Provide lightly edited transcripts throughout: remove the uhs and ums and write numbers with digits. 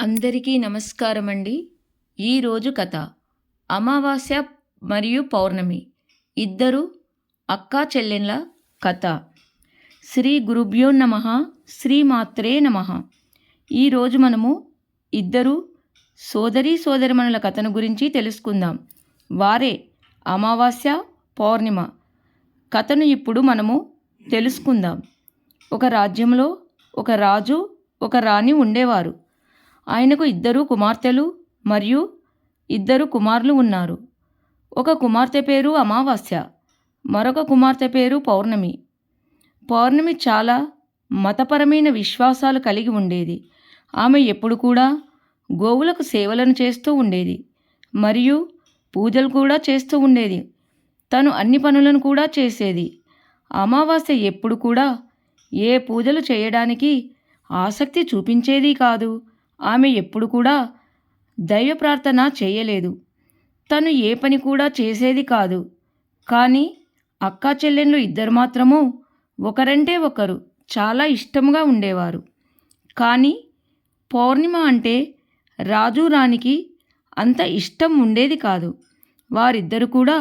అందరికీ నమస్కారం అండి. ఈరోజు కథ అమావాస్య మరియు పౌర్ణమి ఇద్దరు అక్కా చెల్లెళ్ళ కథ. శ్రీ గురుభ్యో నమః, శ్రీమాత్రే నమః. ఈరోజు మనము ఇద్దరు సోదరీమణుల కథను గురించి తెలుసుకుందాం. వారే అమావాస్య పౌర్ణిమ కథను ఇప్పుడు మనము తెలుసుకుందాం. ఒక రాజ్యంలో ఒక రాజు ఒక రాణి ఉండేవారు. ఆయనకు ఇద్దరు కుమార్తెలు మరియు ఇద్దరు కుమారులు ఉన్నారు. ఒక కుమార్తె పేరు అమావాస్య, మరొక కుమార్తె పేరు పౌర్ణమి. పౌర్ణమి చాలా మతపరమైన విశ్వాసాలు కలిగి ఉండేది. ఆమె ఎప్పుడు కూడా గోవులకు సేవలను చేస్తూ ఉండేది మరియు పూజలు కూడా చేస్తూ ఉండేది. తను అన్ని పనులను కూడా చేసేది. అమావాస్య ఎప్పుడు కూడా ఏ పూజలు చేయడానికి ఆసక్తి చూపించేది కాదు. ఆమె ఎప్పుడు కూడా దైవ ప్రార్థన చేయలేదు. తను ఏ పని కూడా చేసేది కాదు. కానీ అక్కా చెల్లెళ్ళు ఇద్దరు మాత్రము ఒకరంటే ఒకరు చాలా ఇష్టముగా ఉండేవారు. కానీ పౌర్ణిమ అంటే రాజు రాణికి అంత ఇష్టం ఉండేది కాదు. వారిద్దరు కూడా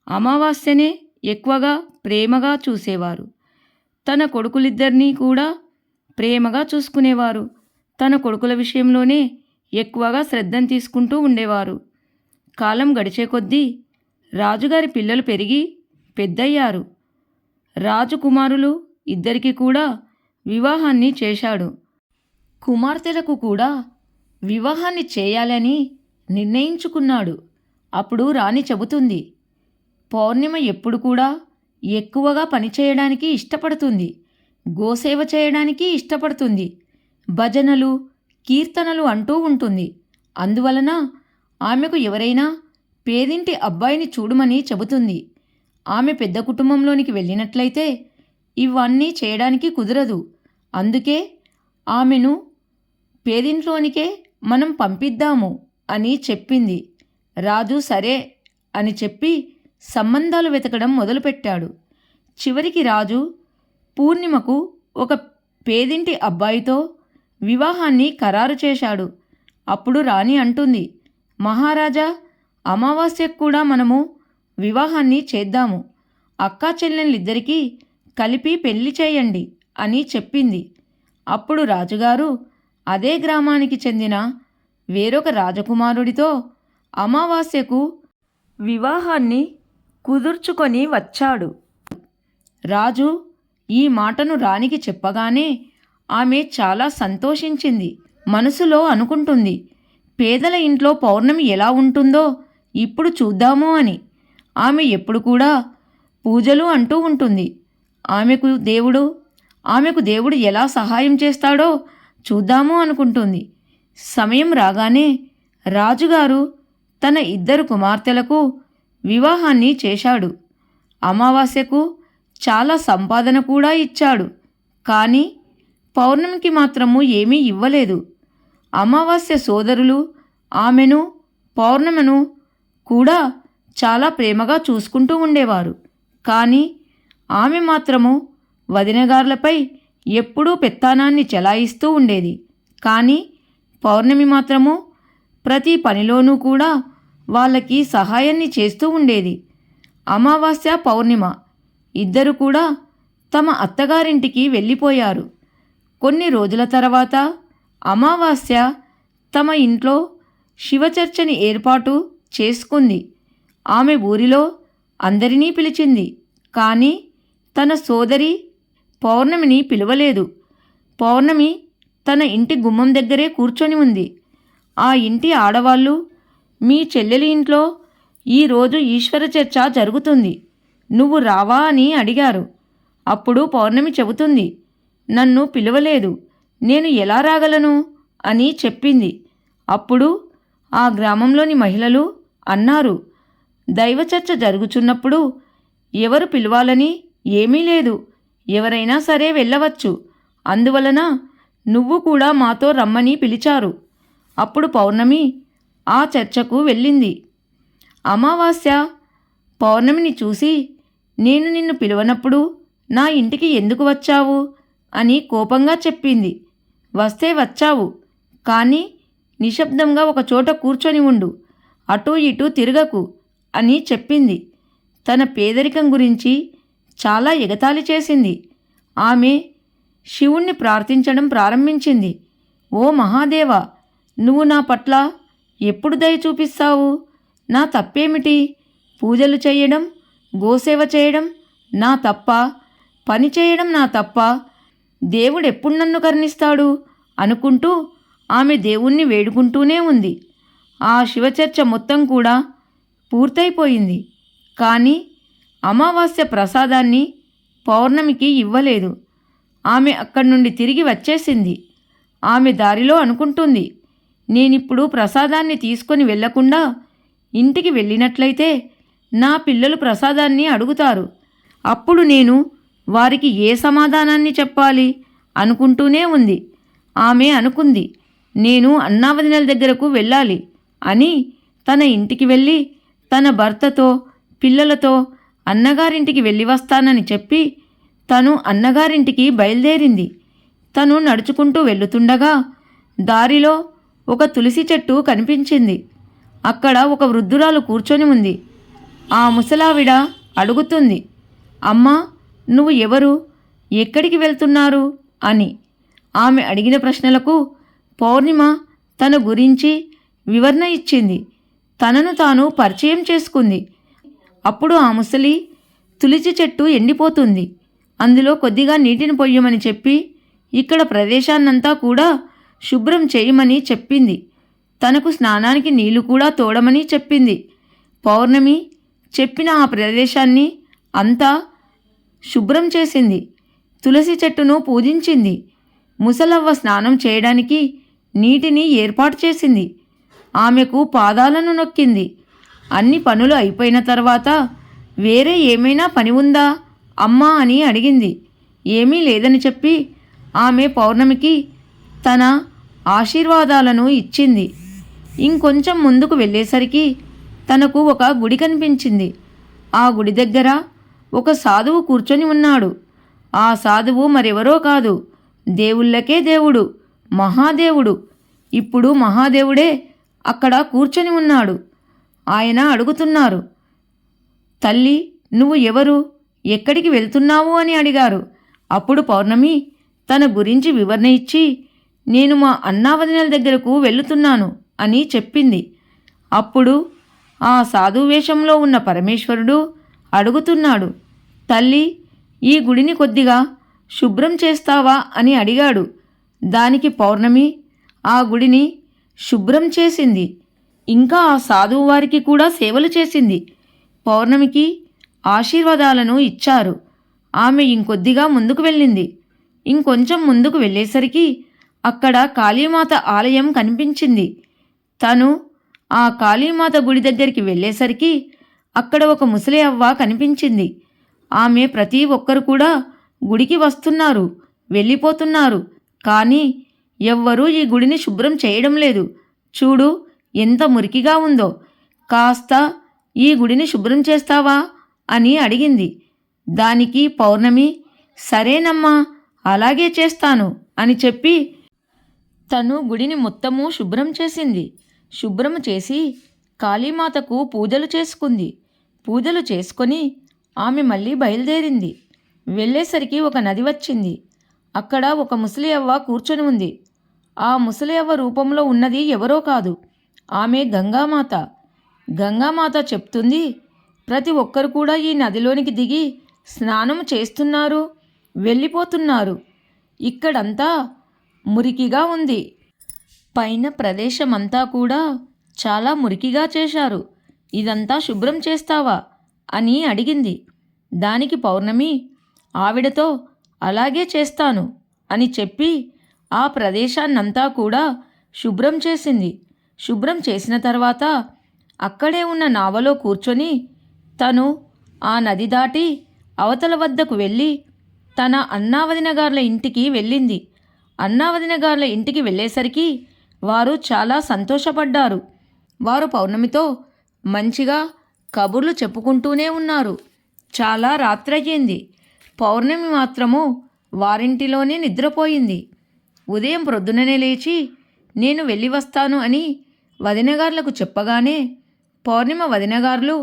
అమావాస్యనే ఎక్కువగా ప్రేమగా చూసేవారు. తన కొడుకులిద్దరినీ కూడా ప్రేమగా చూసుకునేవారు. తన కొడుకుల విషయంలోనే ఎక్కువగా శ్రద్ధను తీసుకుంటూ ఉండేవారు. కాలం గడిచే కొద్దీ రాజుగారి పిల్లలు పెరిగి పెద్దయ్యారు. రాజకుమారులు ఇద్దరికి కూడా వివాహాన్ని చేశాడు. కుమార్తెలకు కూడా వివాహాన్ని చేయాలని నిర్ణయించుకున్నాడు. అప్పుడు రాణి చెబుతుంది, పౌర్ణిమ ఎప్పుడు కూడా ఎక్కువగా పనిచేయడానికి ఇష్టపడుతుంది, గోసేవ చేయడానికి ఇష్టపడుతుంది, భజనలు కీర్తనలు అంటూ ఉంటుంది. అందువలన ఆమెకు ఎవరైనా పేదింటి అబ్బాయిని చూడమని చెబుతుంది. ఆమె పెద్ద కుటుంబంలోనికి వెళ్ళినట్లయితే ఇవన్నీ చేయడానికి కుదరదు. అందుకే ఆమెను పేదింట్లోనికే మనం పంపిద్దాము అని చెప్పింది. రాజు సరే అని చెప్పి సంబంధాలు వెతకడం మొదలుపెట్టాడు. చివరికి రాజు పూర్ణిమకు ఒక పేదింటి అబ్బాయితో వివాహాన్ని ఖరారు చేశాడు. అప్పుడు రాణి అంటుంది, మహారాజా, అమావాస్యకు కూడా మనము వివాహాన్ని చేద్దాము. అక్కా చెల్లెళ్ళిద్దరికీ కలిపి పెళ్లి చేయండి అని చెప్పింది. అప్పుడు రాజుగారు అదే గ్రామానికి చెందిన వేరొక రాజకుమారుడితో అమావాస్యకు వివాహాన్ని కుదుర్చుకొని వచ్చాడు. రాజు ఈ మాటను రాణికి చెప్పగానే ఆమె చాలా సంతోషించింది. మనసులో అనుకుంటుంది, పేదల ఇంట్లో పౌర్ణమి ఎలా ఉంటుందో ఇప్పుడు చూద్దాము అని. ఆమె ఎప్పుడు కూడా పూజలు అంటూ ఉంటుంది. ఆమెకు దేవుడు ఎలా సహాయం చేస్తాడో చూద్దాము అనుకుంటుంది. సమయం రాగానే రాజుగారు తన ఇద్దరు కుమార్తెలకు వివాహాన్ని చేశాడు. అమావాస్యకు చాలా సంపాదన కూడా ఇచ్చాడు. కానీ పౌర్ణమికి మాత్రము ఏమీ ఇవ్వలేదు. అమావాస్య సోదరులు ఆమెను పౌర్ణమిను కూడా చాలా ప్రేమగా చూసుకుంటూ ఉండేవారు. కానీ ఆమె మాత్రము వదినగార్లపై ఎప్పుడూ పెత్తానాన్ని చెలాయిస్తూ ఉండేది. కానీ పౌర్ణమి మాత్రము ప్రతి పనిలోనూ కూడా వాళ్ళకి సహాయాన్ని చేస్తూ ఉండేది. అమావాస్య పౌర్ణిమ ఇద్దరు కూడా తమ అత్తగారింటికి వెళ్ళిపోయారు. కొన్ని రోజుల తర్వాత అమావాస్య తమ ఇంట్లో శివచర్చని ఏర్పాటు చేసుకుంది. ఆమె ఊరిలో అందరినీ పిలిచింది. కానీ తన సోదరి పౌర్ణమిని పిలవలేదు. పౌర్ణమి తన ఇంటి గుమ్మం దగ్గరే కూర్చొని ఉంది. ఆ ఇంటి ఆడవాళ్ళు, మీ చెల్లెలి ఇంట్లో ఈరోజు ఈశ్వర చర్చ జరుగుతుంది, నువ్వు రావా అని అడిగారు. అప్పుడు పౌర్ణమి చెబుతుంది, నన్ను పిలవలేదు, నేను ఎలా రాగలను అని చెప్పింది. అప్పుడు ఆ గ్రామంలోని మహిళలు అన్నారు, దైవచర్చ జరుగుచున్నప్పుడు ఎవరు పిలవాలని ఏమీ లేదు, ఎవరైనా సరే వెళ్ళవచ్చు. అందువలన నువ్వు కూడా మాతో రమ్మని పిలిచారు. అప్పుడు పౌర్ణమి ఆ చర్చకు వెళ్ళింది. అమావాస్య పౌర్ణమిని చూసి, నేను నిన్ను పిలవనప్పుడు నా ఇంటికి ఎందుకు వచ్చావు అని కోపంగా చెప్పింది. వస్తే వచ్చావు, కానీ నిశ్శబ్దంగా ఒక చోట కూర్చొని ఉండు, అటూ ఇటూ తిరగకు అని చెప్పింది. తన పేదరికం గురించి చాలా ఎగతాళి చేసింది. ఆమె శివుణ్ణి ప్రార్థించడం ప్రారంభించింది. ఓ మహాదేవా, నువ్వు నా పట్ల ఎప్పుడు దయ చూపిస్తావు? నా తప్పేమిటి? పూజలు చేయడం, గోసేవ చేయడం నా తప్ప? పని చేయడం నా తప్ప? దేవుడెప్పుడు నన్ను కరుణిస్తాడు అనుకుంటూ ఆమె దేవుణ్ణి వేడుకుంటూనే ఉంది. ఆ శివచర్చ మొత్తం కూడా పూర్తయిపోయింది. కానీ అమావాస్య ప్రసాదాన్ని పౌర్ణమికి ఇవ్వలేదు. ఆమె అక్కడి నుండి తిరిగి వచ్చేసింది. ఆమె దారిలో అనుకుంటుంది, నేనిప్పుడు ప్రసాదాన్ని తీసుకొని వెళ్లకుండా ఇంటికి వెళ్ళినట్లయితే నా పిల్లలు ప్రసాదాన్ని అడుగుతారు. అప్పుడు నేను వారికి ఏ సమాధానాన్ని చెప్పాలి అనుకుంటూనే ఉంది. ఆమె అనుకుంది, నేను అన్నావదినల దగ్గరకు వెళ్ళాలి అని తన ఇంటికి వెళ్ళి తన భర్తతో పిల్లలతో అన్నగారింటికి వెళ్ళి వస్తానని చెప్పి తను అన్నగారింటికి బయలుదేరింది. తను నడుచుకుంటూ వెళుతుండగా దారిలో ఒక తులసి చెట్టు కనిపించింది. అక్కడ ఒక వృద్ధురాలు కూర్చొని ఉంది. ఆ ముసలావిడ అడుగుతుంది, అమ్మా, నువ్వు ఎవరు? ఎక్కడికి వెళ్తున్నారు అని. ఆమె అడిగిన ప్రశ్నలకు పౌర్ణిమ తన గురించి వివరణ ఇచ్చింది. తనను తాను పరిచయం చేసుకుంది. అప్పుడు ఆ ముసలి తులసి చెట్టు ఎండిపోతుంది, అందులో కొద్దిగా నీటిని పొయ్యమని చెప్పి ఇక్కడ ప్రదేశాన్నంతా కూడా శుభ్రం చేయమని చెప్పింది. తనకు స్నానానికి నీళ్లు కూడా తోడమని చెప్పింది. పౌర్ణమి చెప్పిన ఆ ప్రదేశాన్ని అంతా శుభ్రం చేసింది. తులసి చెట్టును పూజించింది. ముసలవ్వ స్నానం చేయడానికి నీటిని ఏర్పాటు చేసింది. ఆమెకు పాదాలను నొక్కింది. అన్ని పనులు అయిపోయిన తర్వాత వేరే ఏమైనా పని ఉందా అమ్మా అని అడిగింది. ఏమీ లేదని చెప్పి ఆమె పౌర్ణమికి తన ఆశీర్వాదాలను ఇచ్చింది. ఇంకొంచెం ముందుకు వెళ్ళేసరికి తనకు ఒక గుడి కనిపించింది. ఆ గుడి దగ్గర ఒక సాధువు కూర్చొని ఉన్నాడు. ఆ సాధువు మరెవరో కాదు, దేవుళ్ళకే దేవుడు, మహాదేవుడు. ఇప్పుడు మహాదేవుడే అక్కడ కూర్చొని ఉన్నాడు. ఆయన అడుగుతున్నారు, తల్లి, నువ్వు ఎవరు? ఎక్కడికి వెళ్తున్నావు అని అడిగారు. అప్పుడు పౌర్ణమి తన గురించి వివరణ ఇచ్చి, నేను మా అన్నావదినల దగ్గరకు వెళుతున్నాను అని చెప్పింది. అప్పుడు ఆ సాధువేషంలో ఉన్న పరమేశ్వరుడు అడుగుతున్నాడు, తల్లి, ఈ గుడిని కొద్దిగా శుభ్రం చేస్తావా అని అడిగాడు. దానికి పౌర్ణమి ఆ గుడిని శుభ్రం చేసింది. ఇంకా ఆ సాధువు వారికి కూడా సేవలు చేసింది. పౌర్ణమికి ఆశీర్వాదాలను ఇచ్చారు. ఆమె ఇంకొద్దిగా ముందుకు వెళ్ళింది. ఇంకొంచెం ముందుకు వెళ్ళేసరికి అక్కడ కాళీమాత ఆలయం కనిపించింది. తను ఆ కాళీమాత గుడి దగ్గరికి వెళ్ళేసరికి అక్కడ ఒక ముసలి అవ్వ కనిపించింది. ఆమె ప్రతి ఒక్కరు కూడా గుడికి వస్తున్నారు, వెళ్ళిపోతున్నారు. కానీ ఎవ్వరూ ఈ గుడిని శుభ్రం చేయడం లేదు. చూడు ఎంత మురికిగా ఉందో, కాస్త ఈ గుడిని శుభ్రం చేస్తావా అని అడిగింది. దానికి పౌర్ణమి, సరేనమ్మా, అలాగే చేస్తాను అని చెప్పి తను గుడిని మొత్తము శుభ్రం చేసింది. శుభ్రం చేసి కాళీమాతకు పూజలు చేసుకుంది. పూజలు చేసుకొని ఆమె మళ్ళీ బయలుదేరింది. వెళ్ళేసరికి ఒక నది వచ్చింది. అక్కడ ఒక ముసలి అవ్వ కూర్చొని ఉంది. ఆ ముసలి అవ్వ రూపంలో ఉన్నది ఎవరో కాదు, ఆమె గంగామాత. గంగామాత చెప్తుంది, ప్రతి ఒక్కరు కూడా ఈ నదిలోనికి దిగి స్నానం చేస్తున్నారు, వెళ్ళిపోతున్నారు. ఇక్కడంతా మురికిగా ఉంది. పైన ప్రదేశమంతా కూడా చాలా మురికిగా చేశారు. ఇదంతా శుభ్రం చేస్తావా అని అడిగింది. దానికి పౌర్ణమి ఆవిడతో అలాగే చేస్తాను అని చెప్పి ఆ ప్రదేశాన్నంతా కూడా శుభ్రం చేసింది. శుభ్రం చేసిన తర్వాత అక్కడే ఉన్న నావలో కూర్చొని తను ఆ నది దాటి అవతల వద్దకు వెళ్ళి తన అన్నావదిన గార్ల ఇంటికి వెళ్ళింది. అన్నావదిన గార్ల ఇంటికి వెళ్ళేసరికి వారు చాలా సంతోషపడ్డారు. వారు పౌర్ణమితో మంచిగా కబుర్లు చెప్పుకుంటూనే ఉన్నారు. చాలా రాత్రయ్యింది. పౌర్ణమి మాత్రము వారింటిలోనే నిద్రపోయింది. ఉదయం ప్రొద్దుననే లేచి నేను వెళ్ళి వస్తాను అని వదినగార్లకు చెప్పగానే పౌర్ణిమ వదినగారులు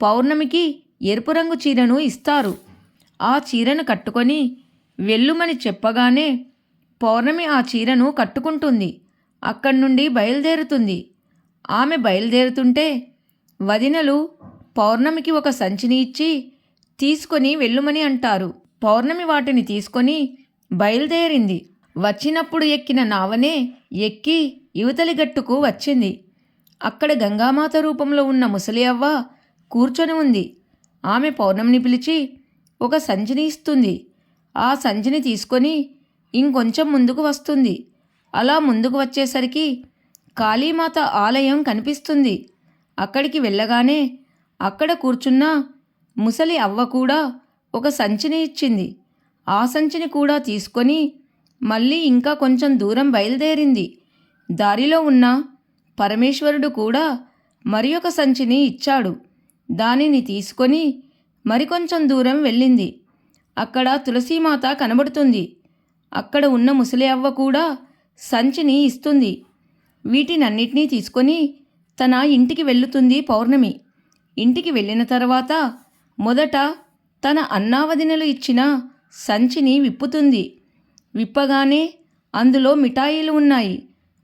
పౌర్ణమికి ఎరుపు రంగు చీరను ఇస్తారు. ఆ చీరను కట్టుకొని వెళ్ళుమని చెప్పగానే పౌర్ణమి ఆ చీరను కట్టుకుంటుంది. అక్కడి నుండి బయలుదేరుతుంది. ఆమె బయలుదేరుతుంటే వదినలు పౌర్ణమికి ఒక సంచిని ఇచ్చి తీసుకొని వెళ్ళుమని అంటారు. పౌర్ణమి వాటిని తీసుకొని బయలుదేరింది. వచ్చినప్పుడు ఎక్కిన నావనే ఎక్కి యువతలి గట్టుకు వచ్చింది. అక్కడ గంగామాత రూపంలో ఉన్న ముసలి అవ్వ కూర్చొని ఉంది. ఆమె పౌర్ణమిని పిలిచి ఒక సంచిని ఇస్తుంది. ఆ సంచిని తీసుకొని ఇంకొంచెం ముందుకు వస్తుంది. అలా ముందుకు వచ్చేసరికి కాళీమాత ఆలయం కనిపిస్తుంది. అక్కడికి వెళ్ళగానే అక్కడ కూర్చున్న ముసలి అవ్వ కూడా ఒక సంచిని ఇచ్చింది. ఆ సంచిని కూడా తీసుకొని మళ్ళీ ఇంకా కొంచెం దూరం బయలుదేరింది. దారిలో ఉన్న పరమేశ్వరుడు కూడా మరి ఒక సంచిని ఇచ్చాడు. దానిని తీసుకొని మరికొంచెం దూరం వెళ్ళింది. అక్కడ తులసీమాత కనబడుతుంది. అక్కడ ఉన్న ముసలి అవ్వ కూడా సంచిని ఇస్తుంది. వీటినన్నిటినీ తీసుకొని తన ఇంటికి వెళ్తుంది పౌర్ణమి. ఇంటికి వెళ్ళిన తర్వాత మొదట తన అన్నావదినలు ఇచ్చిన సంచిని విప్పుతుంది. విప్పగానే అందులో మిఠాయిలు ఉన్నాయి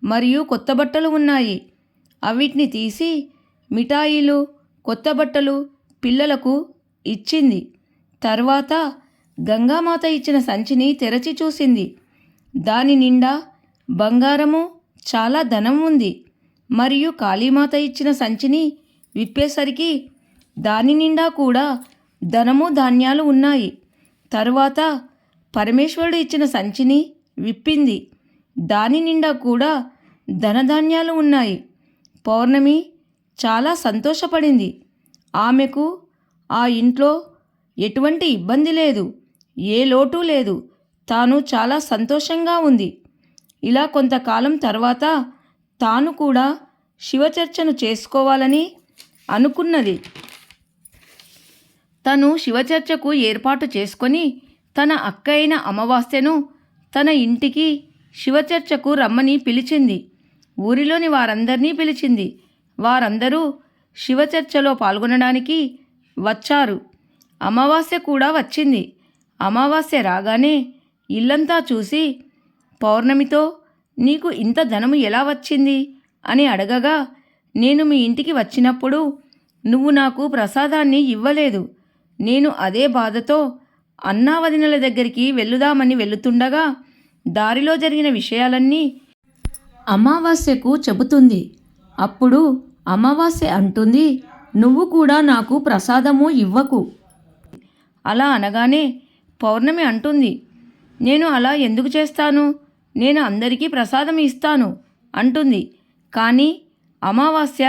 మరియు కొత్త బట్టలు ఉన్నాయి. అవిటిని తీసి మిఠాయిలు, కొత్త బట్టలు పిల్లలకు ఇచ్చింది. తర్వాత గంగామాత ఇచ్చిన సంచిని తెరచి చూసింది. దాని నిండా బంగారము, చాలా ధనం ఉంది. మరియు కాళీమాత ఇచ్చిన సంచిని విప్పేసరికి దాని నిండా కూడా ధనము, ధాన్యాలు ఉన్నాయి. తర్వాత పరమేశ్వరుడు ఇచ్చిన సంచిని విప్పింది. దాని నిండా కూడా ధనధాన్యాలు ఉన్నాయి. పౌర్ణమి చాలా సంతోషపడింది. ఆమెకు ఆ ఇంట్లో ఎటువంటి ఇబ్బంది లేదు, ఏ లోటు లేదు. తాను చాలా సంతోషంగా ఉంది. ఇలా కొంతకాలం తర్వాత తాను కూడా శివచర్చను చేసుకోవాలని అనుకున్నది. తను శివచర్చకు ఏర్పాటు చేసుకొని తన అక్క అయిన అమావాస్యను తన ఇంటికి శివచర్చకు రమ్మని పిలిచింది. ఊరిలోని వారందరినీ పిలిచింది. వారందరూ శివచర్చలో పాల్గొనడానికి వచ్చారు. అమావాస్య కూడా వచ్చింది. అమావాస్య రాగానే ఇల్లంతా చూసి పౌర్ణమితో నీకు ఇంత ధనము ఎలా వచ్చింది అని అడగగా, నేను మీ ఇంటికి వచ్చినప్పుడు నువ్వు నాకు ప్రసాదాన్ని ఇవ్వలేదు. నేను అదే బాధతో అన్నావదినల దగ్గరికి వెళుదామని వెళుతుండగా దారిలో జరిగిన విషయాలన్నీ అమావాస్యకు చెబుతుంది. అప్పుడు అమావాస్య అంటుంది, నువ్వు కూడా నాకు ప్రసాదము ఇవ్వకు. అలా అనగానే పౌర్ణమి అంటుంది, నేను అలా ఎందుకు చేస్తాను, నేను అందరికీ ప్రసాదం ఇస్తాను అంటుంది. కానీ అమావాస్య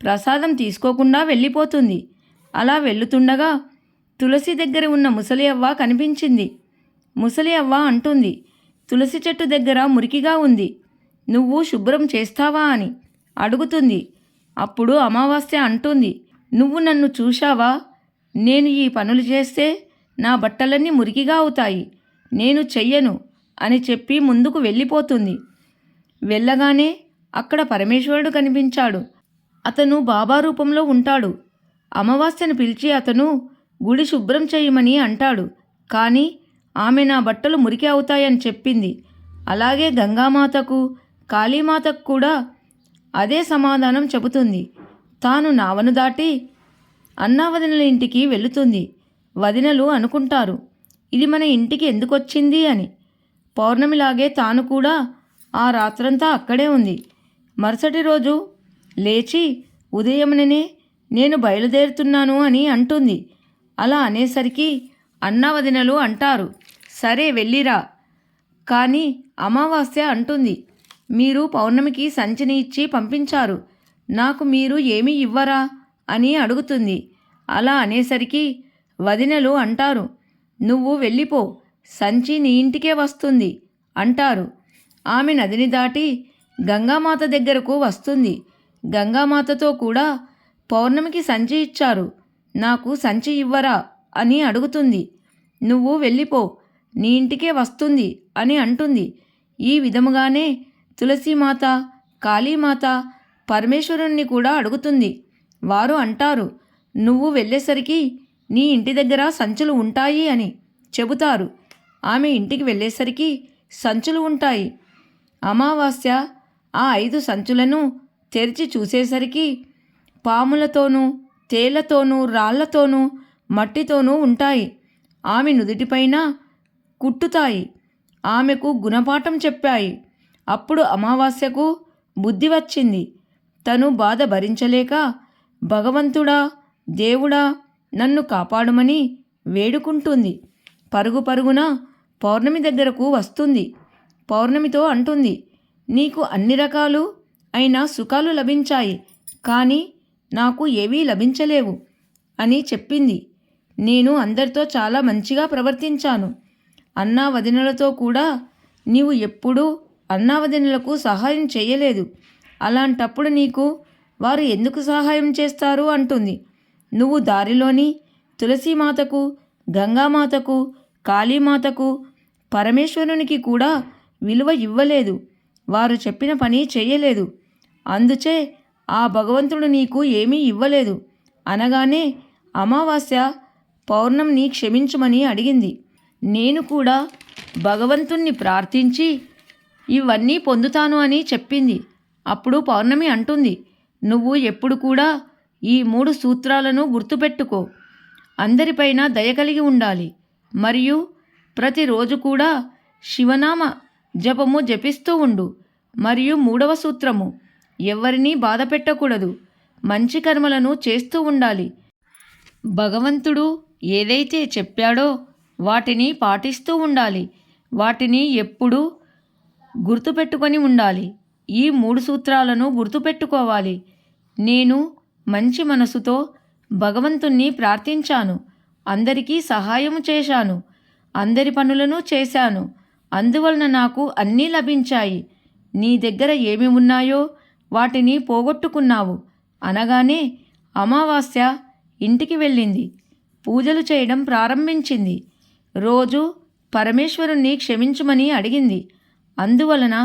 ప్రసాదం తీసుకోకుండా వెళ్ళిపోతుంది. అలా వెళుతుండగా తులసి దగ్గర ఉన్న ముసలి అవ్వ కనిపించింది. ముసలి అవ్వ అంటుంది, తులసి చెట్టు దగ్గర మురికిగా ఉంది, నువ్వు శుభ్రం చేస్తావా అని అడుగుతుంది. అప్పుడు అమావాస్య అంటుంది, నువ్వు నన్ను చూశావా, నేను ఈ పనులు చేస్తే నా బట్టలన్నీ మురికిగా అవుతాయి, నేను చెయ్యను అని చెప్పి ముందుకు వెళ్ళిపోతుంది. వెళ్ళగానే అక్కడ పరమేశ్వరుడు కనిపించాడు. అతను బాబా రూపంలో ఉంటాడు. అమావాస్యను పిలిచి అతను గుడి శుభ్రం చేయమని అంటాడు. కానీ ఆమె నా బట్టలు మురికి అవుతాయని చెప్పింది. అలాగే గంగామాతకు, కాళీమాతకు కూడా అదే సమాధానం చెబుతుంది. తాను నావను దాటి అన్నావదినల ఇంటికి వెళుతుంది. వదినలు అనుకుంటారు, ఇది మన ఇంటికి ఎందుకొచ్చింది అని. పౌర్ణమిలాగే తాను కూడా ఆ రాత్రంతా అక్కడే ఉంది. మరుసటి రోజు లేచి ఉదయముననే నేను బయలుదేరుతున్నాను అని అంటుంది. అలా అనేసరికి అన్నావదినలు అంటారు, సరే వెళ్ళిరా. కానీ అమావాస్య అంటుంది, మీరు పౌర్ణమికి సంచిని ఇచ్చి పంపించారు, నాకు మీరు ఏమీ ఇవ్వరా అని అడుగుతుంది. అలా అనేసరికి వదినలు అంటారు, నువ్వు వెళ్ళిపో, సంచి నీ ఇంటికే వస్తుంది అంటారు. ఆమె నదిని దాటి గంగామాత దగ్గరకు వస్తుంది. గంగామాతతో కూడా పౌర్ణమికి సంచి ఇచ్చారు, నాకు సంచి ఇవ్వరా అని అడుగుతుంది. నువ్వు వెళ్ళిపో, నీ ఇంటికే వస్తుంది అని అంటుంది. ఈ విధముగానే తులసీమాత, కాళీమాత, పరమేశ్వరుణ్ణి కూడా అడుగుతుంది. వారు అంటారు, నువ్వు వెళ్ళేసరికి నీ ఇంటి దగ్గర సంచులు ఉంటాయి అని చెబుతారు. ఆమె ఇంటికి వెళ్ళేసరికి సంచులు ఉంటాయి. అమావాస్య ఆ 5 సంచులను తెరిచి చూసేసరికి పాములతోనూ, తేళ్లతోనూ, రాళ్లతోనూ, మట్టితోనూ ఉంటాయి. ఆమె నుదుటిపైన కుట్టుతాయి. ఆమెకు గుణపాఠం చెప్పాయి. అప్పుడు అమావాస్యకు బుద్ధి వచ్చింది. తను బాధ భరించలేక, భగవంతుడా, దేవుడా, నన్ను కాపాడమని వేడుకుంటుంది. పరుగు పరుగున పౌర్ణమి దగ్గరకు వస్తుంది. పౌర్ణమితో అంటుంది, నీకు అన్ని రకాలు అయిన సుఖాలు లభించాయి, కానీ నాకు ఏవీ లభించలేవు అని చెప్పింది. నేను అందరితో చాలా మంచిగా ప్రవర్తించాను. అన్నా వదినలతో కూడా నీవు ఎప్పుడూ అన్నా వదినలకు సహాయం చేయలేదు. అలాంటప్పుడు నీకు వారు ఎందుకు సహాయం చేస్తారు అంటుంది. నువ్వు దారిలోని తులసీమాతకు, గంగామాతకు, కాళీమాతకు, పరమేశ్వరునికి కూడా విలువ ఇవ్వలేదు. వారు చెప్పిన పని చేయలేదు. అందుచే ఆ భగవంతుడు నీకు ఏమీ ఇవ్వలేదు అనగానే అమావాస్య పౌర్ణమిని క్షమించమని అడిగింది. నేను కూడా భగవంతుణ్ణి ప్రార్థించి ఇవన్నీ పొందుతాను అని చెప్పింది. అప్పుడు పౌర్ణమి అంటుంది, నువ్వు ఎప్పుడు కూడా ఈ 3 సూత్రాలను గుర్తుపెట్టుకో. అందరిపైన దయ కలిగి ఉండాలి, మరియు ప్రతిరోజు కూడా శివనామ జపము జపిస్తూ ఉండు. మరియు 3వ సూత్రము, ఎవరినీ బాధ పెట్టకూడదు, మంచి కర్మలను చేస్తూ ఉండాలి. భగవంతుడు ఏదైతే చెప్పాడో వాటిని పాటిస్తూ ఉండాలి. వాటిని ఎప్పుడూ గుర్తుపెట్టుకొని ఉండాలి. ఈ 3 సూత్రాలను గుర్తుపెట్టుకోవాలి. నేను మంచి మనసుతో భగవంతుణ్ణి ప్రార్థించాను. అందరికీ సహాయము చేశాను. అందరి పనులను చేశాను. అందువలన నాకు అన్నీ లభించాయి. నీ దగ్గర ఏమి ఉన్నాయో వాటిని పోగొట్టుకున్నావు అనగానే అమావాస్య ఇంటికి వెళ్ళింది. పూజలు చేయడం ప్రారంభించింది. రోజు పరమేశ్వరుణ్ణి క్షమించమని అడిగింది. అందువలన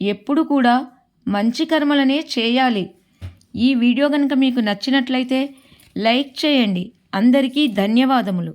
ఎప్పుడు కూడా మంచి కర్మలనే చేయాలి. ఈ వీడియో కనుక మీకు నచ్చినట్లయితే లైక్ చేయండి. అందరికీ ధన్యవాదములు.